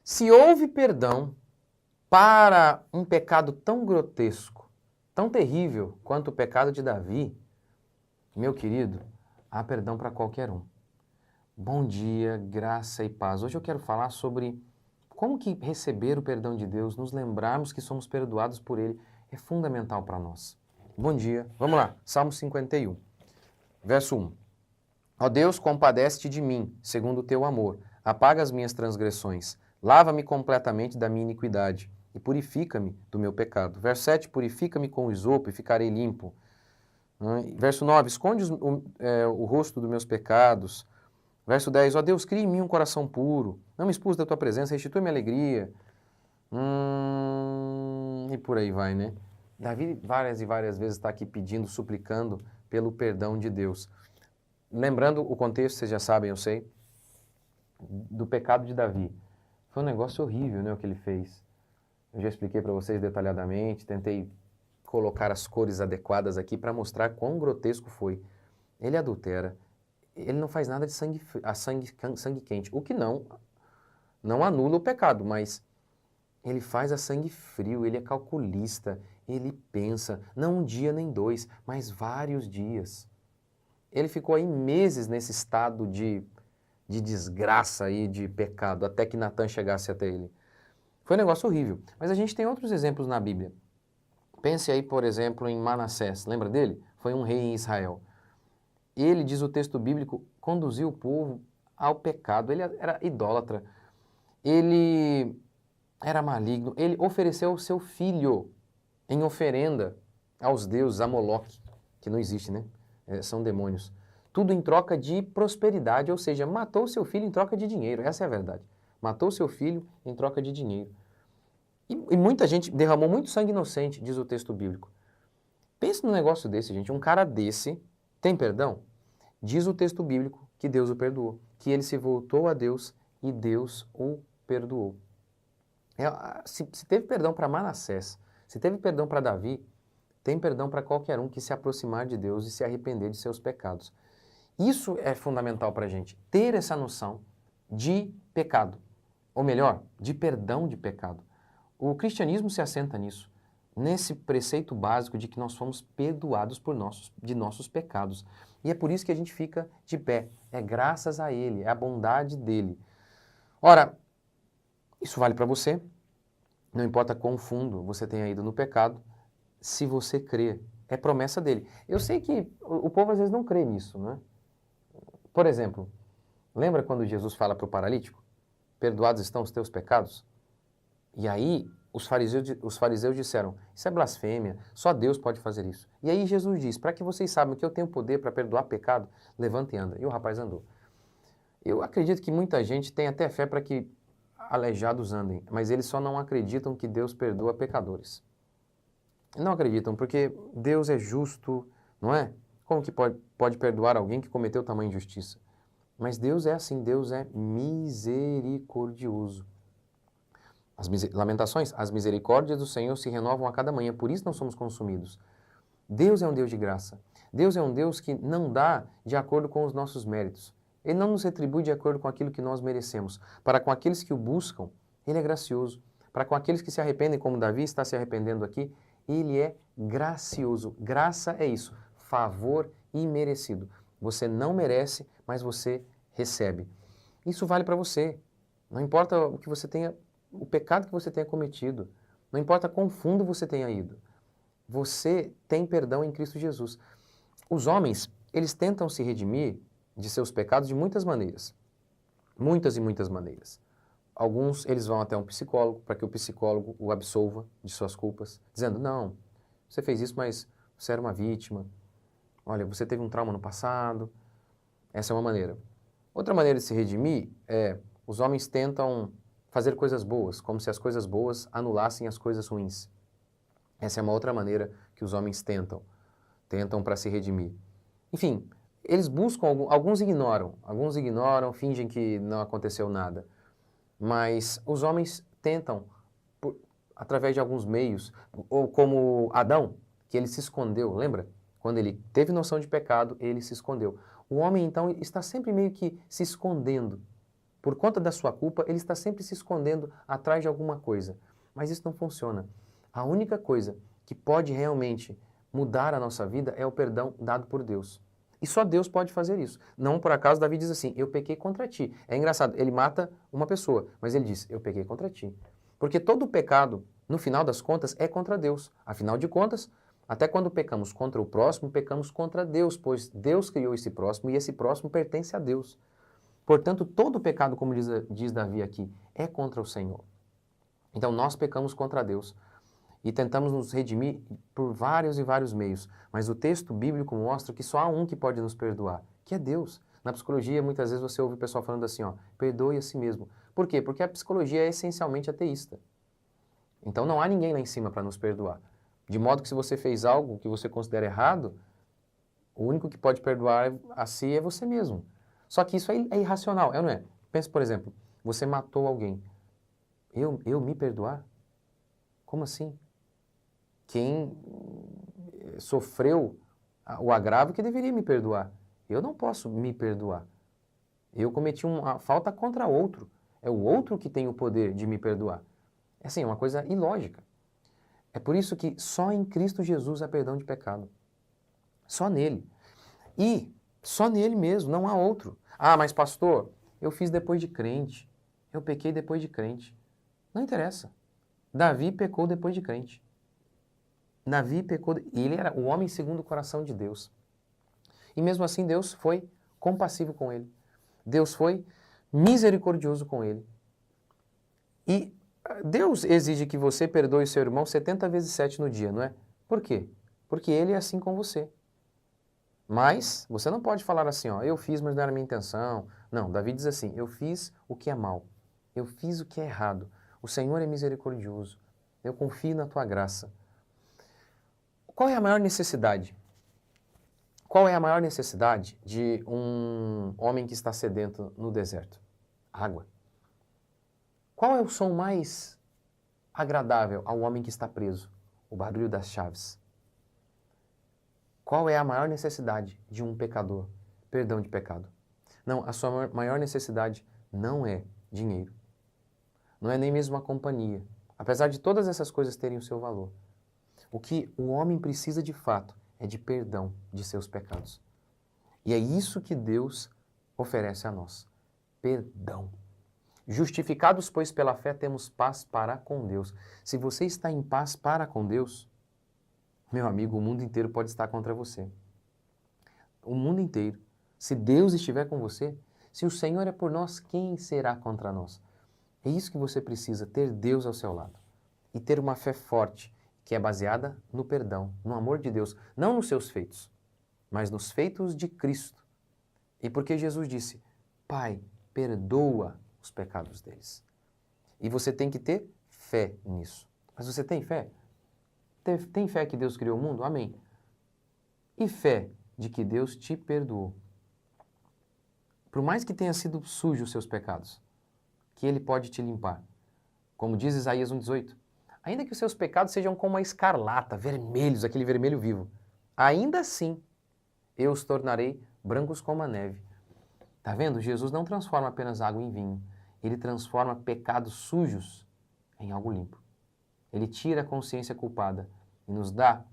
Se houve perdão para um pecado tão grotesco, tão terrível quanto o pecado de Davi, meu querido, há perdão para qualquer um. Bom dia, graça e paz. Hoje eu quero falar sobre como que receber o perdão de Deus, nos lembrarmos que somos perdoados por Ele, é fundamental para nós. Bom dia. Vamos lá. Salmo 51, verso 1. Ó Deus, compadece-te de mim, segundo o teu amor. Apaga as minhas transgressões. Lava-me completamente da minha iniquidade e purifica-me do meu pecado. Verso 7. Purifica-me com o isopo e ficarei limpo. Verso 9. Esconde o rosto dos meus pecados. Verso 10. Ó Deus, cria em mim um coração puro. Não me expulse da tua presença, restitui-me a alegria. E por aí vai, né? Davi várias e várias vezes está aqui pedindo, suplicando pelo perdão de Deus. Lembrando o contexto, vocês já sabem, eu sei, do pecado de Davi. Foi um negócio horrível, né, o que ele fez. Eu já expliquei para vocês detalhadamente, tentei colocar as cores adequadas aqui para mostrar quão grotesco foi. Ele adultera, ele não faz nada de sangue quente, o que não anula o pecado, mas ele faz a sangue frio, ele é calculista, ele pensa, não um dia nem dois, mas vários dias. Ele ficou aí meses nesse estado de desgraça e de pecado, até que Natan chegasse até ele. Foi um negócio horrível. Mas a gente tem outros exemplos na Bíblia. Pense aí, por exemplo, em Manassés. Lembra dele? Foi um rei em Israel. Ele, diz o texto bíblico, conduziu o povo ao pecado. Ele era idólatra. Ele era maligno. Ele ofereceu o seu filho em oferenda aos deuses, a Moloque, que não existe, né? São demônios. Tudo em troca de prosperidade, ou seja, matou seu filho em troca de dinheiro. Essa é a verdade. Matou seu filho em troca de dinheiro. E muita gente derramou muito sangue inocente, diz o texto bíblico. Pense num negócio desse, gente. Um cara desse tem perdão? Diz o texto bíblico que Deus o perdoou, que ele se voltou a Deus e Deus o perdoou. Se teve perdão para Manassés, se teve perdão para Davi, tem perdão para qualquer um que se aproximar de Deus e se arrepender de seus pecados. Isso é fundamental para a gente, ter essa noção de pecado, ou melhor, de perdão de pecado. O cristianismo se assenta nisso, nesse preceito básico de que nós fomos perdoados de nossos pecados. E é por isso que a gente fica de pé, é graças a Ele, é a bondade dEle. Ora, isso vale para você, não importa quão fundo você tenha ido no pecado, se você crê, é promessa dele. Eu sei que o povo às vezes não crê nisso, né? Por exemplo, lembra quando Jesus fala para o paralítico? Perdoados estão os teus pecados? E aí os fariseus disseram, isso é blasfêmia, só Deus pode fazer isso. E aí Jesus diz, para que vocês saibam que eu tenho poder para perdoar pecado, levanta e anda. E o rapaz andou. Eu acredito que muita gente tem até fé para que aleijados andem, mas eles só não acreditam que Deus perdoa pecadores. Não acreditam, porque Deus é justo, não é? Como que pode perdoar alguém que cometeu tamanha injustiça? Mas Deus é assim, Deus é misericordioso. Lamentações, as misericórdias do Senhor se renovam a cada manhã, por isso não somos consumidos. Deus é um Deus de graça. Deus é um Deus que não dá de acordo com os nossos méritos. Ele não nos retribui de acordo com aquilo que nós merecemos. Para com aqueles que o buscam, Ele é gracioso. Para com aqueles que se arrependem, como Davi está se arrependendo aqui, Ele é gracioso. Graça é isso, favor imerecido. Você não merece, mas você recebe. Isso vale para você. Não importa o que você tenha, o pecado que você tenha cometido. Não importa quão fundo você tenha ido. Você tem perdão em Cristo Jesus. Os homens, eles tentam se redimir de seus pecados de muitas maneiras. Muitas e muitas maneiras. Alguns, eles vão até um psicólogo para que o psicólogo o absolva de suas culpas, dizendo, não, você fez isso, mas você era uma vítima. Olha, você teve um trauma no passado. Essa é uma maneira. Outra maneira de se redimir é, os homens tentam fazer coisas boas, como se as coisas boas anulassem as coisas ruins. Essa é uma outra maneira que os homens tentam para se redimir. Enfim, eles buscam, alguns ignoram, fingem que não aconteceu nada. Mas os homens tentam, através de alguns meios, ou como Adão, que ele se escondeu, lembra? Quando ele teve noção de pecado, ele se escondeu. O homem, então, está sempre meio que se escondendo Por conta da sua culpa, ele está sempre se escondendo atrás de alguma coisa. Mas isso não funciona. A única coisa que pode realmente mudar a nossa vida é o perdão dado por Deus. E só Deus pode fazer isso. Não por acaso Davi diz assim, eu pequei contra ti. É engraçado, ele mata uma pessoa, mas ele diz, eu pequei contra ti. Porque todo pecado, no final das contas, é contra Deus. Afinal de contas, até quando pecamos contra o próximo, pecamos contra Deus, pois Deus criou esse próximo e esse próximo pertence a Deus. Portanto, todo pecado, como diz Davi aqui, é contra o Senhor. Então, nós pecamos contra Deus e tentamos nos redimir por vários e vários meios. Mas o texto bíblico mostra que só há um que pode nos perdoar, que é Deus. Na psicologia, muitas vezes você ouve o pessoal falando assim, ó, perdoe a si mesmo. Por quê? Porque a psicologia é essencialmente ateísta. Então, não há ninguém lá em cima para nos perdoar. De modo que se você fez algo que você considera errado, o único que pode perdoar a si é você mesmo. Só que isso é irracional, não é? Pensa, por exemplo, você matou alguém. Eu me perdoar? Como assim? Quem sofreu o agravo que deveria me perdoar. Eu não posso me perdoar. Eu cometi uma falta contra outro. É o outro que tem o poder de me perdoar. É assim, uma coisa ilógica. É por isso que só em Cristo Jesus há perdão de pecado. Só nele. E só nele mesmo, não há outro. Ah, mas pastor, eu fiz depois de crente. Eu pequei depois de crente. Não interessa. Davi pecou depois de crente. Davi pecou, ele era o homem segundo o coração de Deus. E mesmo assim Deus foi compassivo com ele. Deus foi misericordioso com ele. E Deus exige que você perdoe seu irmão 70 vezes 7 no dia, não é? Por quê? Porque ele é assim com você. Mas você não pode falar assim, ó, eu fiz, mas não era minha intenção. Não, Davi diz assim, eu fiz o que é mal. Eu fiz o que é errado. O Senhor é misericordioso. Eu confio na tua graça. Qual é a maior necessidade? Qual é a maior necessidade de um homem que está sedento no deserto? Água. Qual é o som mais agradável ao homem que está preso? O barulho das chaves. Qual é a maior necessidade de um pecador? Perdão de pecado. Não, a sua maior necessidade não é dinheiro. Não é nem mesmo a companhia. Apesar de todas essas coisas terem o seu valor. O que o homem precisa de fato é de perdão de seus pecados. E é isso que Deus oferece a nós. Perdão. Justificados, pois, pela fé, temos paz para com Deus. Se você está em paz para com Deus, meu amigo, o mundo inteiro pode estar contra você. O mundo inteiro. Se Deus estiver com você, se o Senhor é por nós, quem será contra nós? É isso que você precisa, ter Deus ao seu lado. E ter uma fé forte, que é baseada no perdão, no amor de Deus, não nos seus feitos, mas nos feitos de Cristo. E porque Jesus disse, Pai, perdoa os pecados deles. E você tem que ter fé nisso. Mas você tem fé? Tem fé que Deus criou o mundo? Amém. E fé de que Deus te perdoou. Por mais que tenha sido sujo os seus pecados, que Ele pode te limpar. Como diz Isaías 1,18, ainda que os seus pecados sejam como a escarlata, vermelhos, aquele vermelho vivo, ainda assim eu os tornarei brancos como a neve. Tá vendo? Jesus não transforma apenas água em vinho. Ele transforma pecados sujos em algo limpo. Ele tira a consciência culpada e nos dá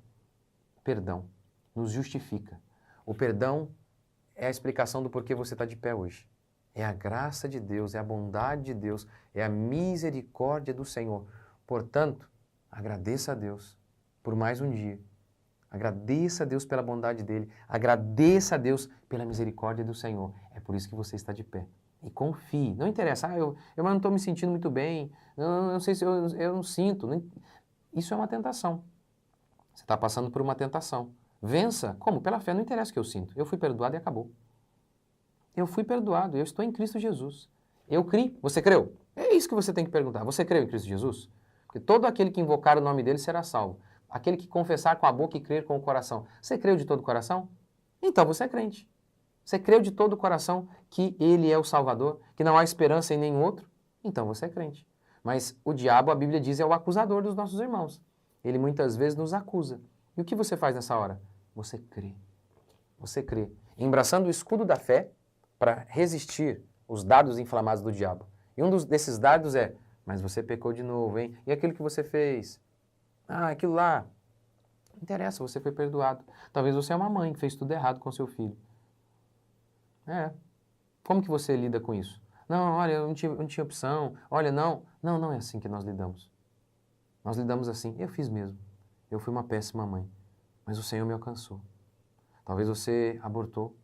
perdão, nos justifica. O perdão é a explicação do porquê você está de pé hoje. É a graça de Deus, é a bondade de Deus, é a misericórdia do Senhor. Portanto, agradeça a Deus por mais um dia. Agradeça a Deus pela bondade dEle. Agradeça a Deus pela misericórdia do Senhor. É por isso que você está de pé. E confie. Não interessa. Eu não estou me sentindo muito bem. Não sei se eu não sinto. Isso é uma tentação. Você está passando por uma tentação. Vença. Como? Pela fé. Não interessa o que eu sinto. Eu fui perdoado e acabou. Eu fui perdoado. Eu estou em Cristo Jesus. Eu criei. Você creu? É isso que você tem que perguntar. Você creu em Cristo Jesus? Porque todo aquele que invocar o nome dele será salvo. Aquele que confessar com a boca e crer com o coração. Você creu de todo o coração? Então você é crente. Você creu de todo o coração que Ele é o Salvador, que não há esperança em nenhum outro? Então você é crente. Mas o diabo, a Bíblia diz, é o acusador dos nossos irmãos. Ele muitas vezes nos acusa. E o que você faz nessa hora? Você crê. Você crê. Embraçando o escudo da fé para resistir os dardos inflamados do diabo. E um desses dardos é, mas você pecou de novo, hein? E aquilo que você fez? Ah, aquilo lá. Não interessa, você foi perdoado. Talvez você é uma mãe que fez tudo errado com seu filho. Como que você lida com isso? Não, olha, eu não tinha opção. Olha, não. Não é assim que nós lidamos. Nós lidamos assim. Eu fiz mesmo. Eu fui uma péssima mãe. Mas o Senhor me alcançou. Talvez você abortou.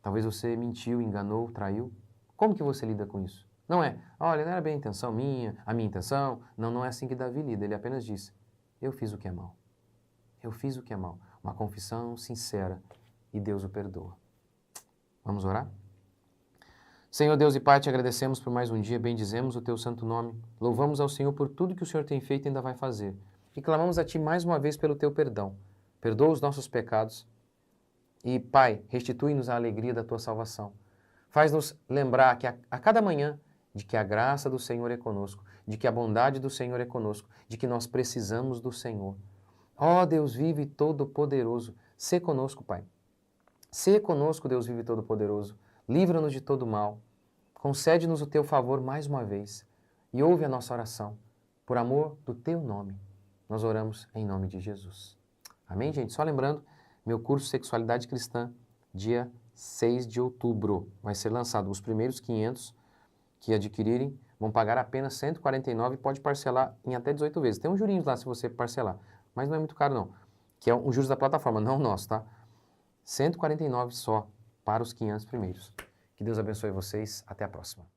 Talvez você mentiu, enganou, traiu. Como que você lida com isso? Não é, olha, não era bem a intenção minha, a minha intenção. Não é assim que Davi lida. Ele apenas diz, eu fiz o que é mal. Eu fiz o que é mal. Uma confissão sincera e Deus o perdoa. Vamos orar? Senhor Deus e Pai, te agradecemos por mais um dia, bendizemos o teu santo nome, louvamos ao Senhor por tudo que o Senhor tem feito e ainda vai fazer. E clamamos a Ti mais uma vez pelo teu perdão. Perdoa os nossos pecados e, Pai, restitui-nos a alegria da tua salvação. Faz-nos lembrar que a cada manhã de que a graça do Senhor é conosco, de que a bondade do Senhor é conosco, de que nós precisamos do Senhor. Ó Deus vive e todo-poderoso, sê conosco, Pai. Sê conosco, Deus vive e todo-poderoso. Livra-nos de todo mal. Concede-nos o teu favor mais uma vez e ouve a nossa oração. Por amor do teu nome, nós oramos em nome de Jesus. Amém, gente? Só lembrando, meu curso Sexualidade Cristã, dia 6 de outubro, vai ser lançado. Os primeiros 500 que adquirirem vão pagar apenas R$ 149 e pode parcelar em até 18 vezes. Tem um jurinho lá se você parcelar, mas não é muito caro não, que é um juros da plataforma, não o nosso, tá? R$ 149 só para os 500 primeiros. Que Deus abençoe vocês. Até a próxima.